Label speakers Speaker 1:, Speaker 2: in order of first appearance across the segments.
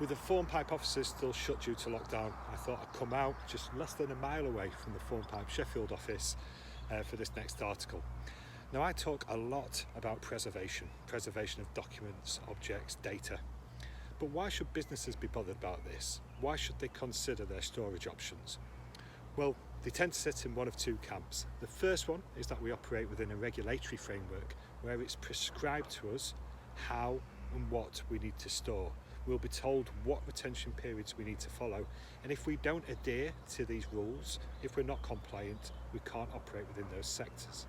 Speaker 1: With the Formpipe offices still shut due to lockdown, I thought I'd come out just less than a mile away from the Formpipe Sheffield office for this next article. Now, I talk a lot about preservation of documents, objects, data. But why should businesses be bothered about this? Why should they consider their storage options? Well, they tend to sit in one of two camps. The first one is that we operate within a regulatory framework where it's prescribed to us how and what we need to store. We'll be told what retention periods we need to follow, and if we don't adhere to these rules, if we're not compliant, we can't operate within those sectors.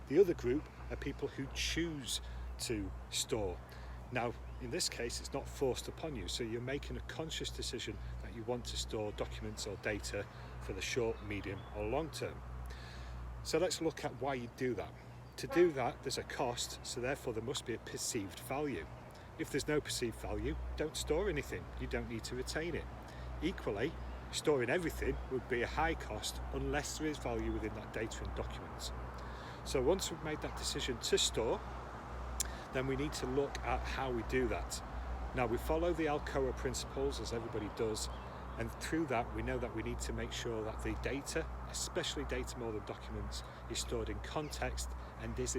Speaker 1: The other group are people who choose to store. Now, in this case, it's not forced upon you, so you're making a conscious decision that you want to store documents or data for the short, medium or long term. So let's look at why you do that. To do that, there's a cost, so therefore there must be a perceived value. If there's no perceived value, don't store anything. You don't need to retain it. Equally, storing everything would be a high cost unless there is value within that data and documents. So once we've made that decision to store, then we need to look at how we do that. Now, we follow the Alcoa principles, as everybody does, and through that we know that we need to make sure that the data, especially data more than documents, is stored in context and is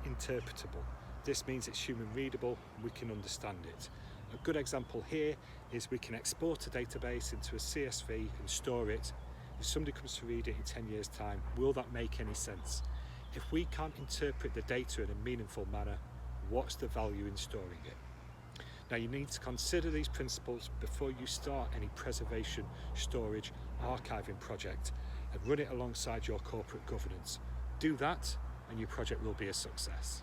Speaker 1: interpretable. This means it's human readable, we can understand it. A good example here is we can export a database into a CSV and store it. If somebody comes to read it in 10 years' time, will that make any sense? If we can't interpret the data in a meaningful manner, what's the value in storing it? Now, you need to consider these principles before you start any preservation, storage, archiving project and run it alongside your corporate governance. Do that and your project will be a success.